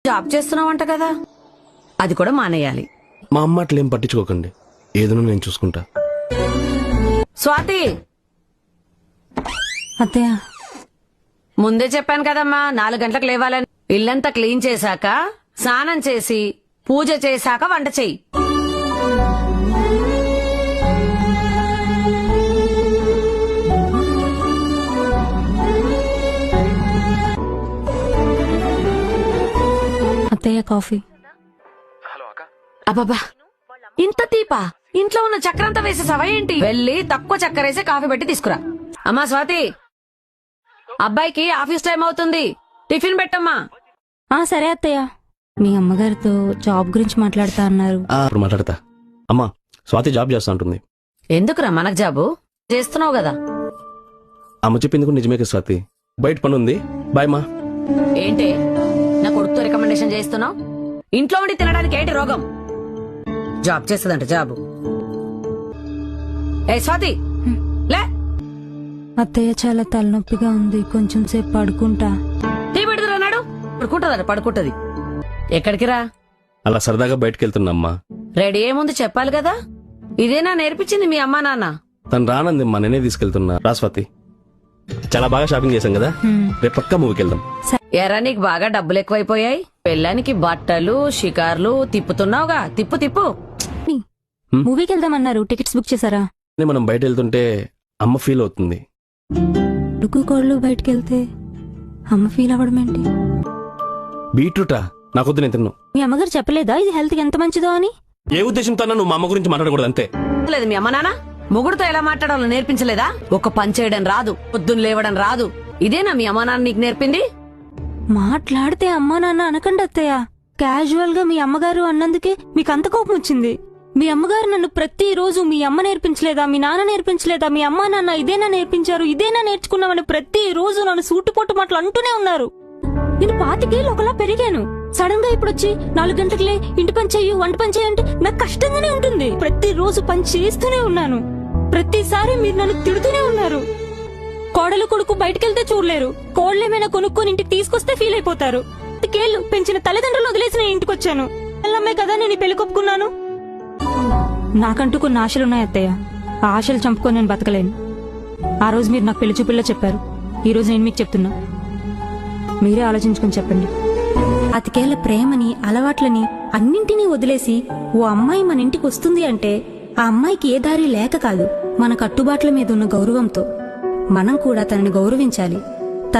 Job చేస్తున్నావంట కదా, అది కూడా మానేయాలి. మా అమ్మ అట్లేం పట్టించుకోకండి, ఏదైనా నేను చూసుకుంటా. స్వాతి, అత్తయ్య ముందే చెప్పాను కదమ్మా 4 గంటలకు లేవాలని. ఇల్లంతా క్లీన్ చేశాక, స్నానం చేసి, పూజ చేశాక వంట చెయ్యి. అత్తయ్య కాఫీ. అబ్బబ్బా, ఇంత తీపా? ఇంట్లో ఉన్న చక్కెరంతా వేసేసావా ఏంటి? వెళ్ళి తక్కువ చక్కెరేసి కాఫీ పెట్టి తీసుకురా. అమ్మా స్వాతి, అబ్బాయికి ఆఫీస్ టైం అవుతుంది, టిఫిన్ పెట్టమ్మా. సరే అత్తయ్య. మీ అమ్మగారితో జాబ్ గురించి మాట్లాడుతా అన్నారు. ఇప్పుడు మాట్లాడతా. అమ్మా, స్వాతి జాబ్ చేస్తా ఉంటుంది. ఎందుకురా మనకు జాబు? చేస్తున్నావు కదా. అమ్మ చెప్పింది కూడా నిజమే కదా స్వాతి. బయట పని ఉంది, బాయ్ మా. ఏంటి నా కొడుకుతో రికమెండేషన్ చేస్తున్నావు? ఇంట్లో ఉండి తినడానికి ఏంటి రోగం? జాబ్ చేస్తుందంట జాబు. ఏ స్వాతి, లే. అత్తయ్య చాలా తలనొప్పిగా ఉంది, కొంచెం సేపు పడుకుంటా. టీ పెడుతురన్నాడు, పడుకుంటదట. పడుకుంటది. ఎక్కడికి రా? అలా సరదాగా బయటకు వెళ్తున్నా. రెడీ ఏముంది చెప్పాలి కదా. ఇదేనా నేర్పించింది మీ అమ్మా నాన్న? తను రానందమ్మా, నేనే తీసుకెళ్తున్నా. రా స్వాతి, చాలా బాగా షాపింగ్ చేశాం కదా, రేపు పక్కా మూవీకి వెళ్దాం. ఎరా నీకు బాగా డబ్బులు ఎక్కువైపోయాయి. పెళ్ళానికి బట్టలు షికార్లు తిప్పుతున్నావుగా. తిప్పు తిప్పు. మూవీకి వెళ్దామన్నారు, టికెట్స్ బుక్ చేశారా? మనం బయట వెళ్తుంటే అమ్మ ఫీల్ అవుతుంది. ఉడుకు కోళ్ళు బయటకు వెళ్తే అమ్మ ఫీల్ అవ్వడం ఏంటి? బీట్రూటా? నాకొద్దు, నేను తిన్ను. మీ అమ్మగారు చెప్పలేదా ఇది హెల్త్ కి ఎంత మంచిదో అని? ఏ ఉద్దేశంతో నువ్వు మా అమ్మ గురించి మాట్లాడకూడదు అంతే. లేదు మీ అమ్మ నాన్న మొగుడుతో ఎలా మాట్లాడాలో నేర్పించలేదా? ఒక పని చేయడం రాదు, పొద్దున్న లేవడం రాదు. ఇదేనా మీ అమ్మ నాన్న నీకు నేర్పింది? మాట్లాడితే అమ్మా నాన్న అనకండి అత్తయ్య. క్యాజువల్ గా మీ అమ్మగారు అన్నందుకే మీకు అంత కోపం వచ్చింది. మీ అమ్మగారు నన్ను ప్రతిరోజు మీ అమ్మ నేర్పించలేదా, మీ నాన్న నేర్పించలేదా, మీ అమ్మా నాన్న ఇదేనా నేర్పించారు, ఇదేనా నేర్చుకున్నామని ప్రతిరోజు నన్ను సూటుపోటు మాటలు అంటూనే ఉన్నారు. నేను 25 ఏళ్ళు ఒకలా పెరిగాను. సడన్ గా ఇప్పుడు వచ్చి 4 గంటలకే ఇంటి పని చెయ్యి, వంట పని చెయ్యంటే నాకు కష్టంగానే ఉంటుంది. ప్రతిరోజు పని చేస్తూనే ఉన్నాను. ప్రతిసారి మీరు నన్ను తిడుతూనే ఉన్నారు. కోడలు కొడుకు బయటకెళ్తే చూడలేరు, కోడలేమైనా కొనుక్కొని ఇంటికి తీసుకొస్తే ఫీల్ అయిపోతారు. 25 ఏళ్ళు పెంచిన తల్లిదండ్రులు వదిలేసి నేను ఇంటికి వచ్చాను. పిల్లమ్మే కదా నేను పెళ్లి కొప్పుకున్నాను. నాకంటూ కొన్ని ఆశలున్నాయి అత్తయ్య. ఆ ఆశలు చంపుకొని నేను బతకలేను. ఆ రోజు మీరు నాకు పెళ్లి చూపుల్లో చెప్పారు, ఈ రోజు నేను మీకు చెప్తున్నా. మీరే ఆలోచించుకొని చెప్పండి. 25 ఏళ్ల ప్రేమని, అలవాట్లని అన్నింటినీ వదిలేసి ఓ అమ్మాయి మన ఇంటికి వస్తుంది అంటే ఆ అమ్మాయికి ఏ దారి లేక కాదు, మన కట్టుబాట్ల మీద ఉన్న గౌరవంతో. మనం కూడా తనని గౌరవించాలి.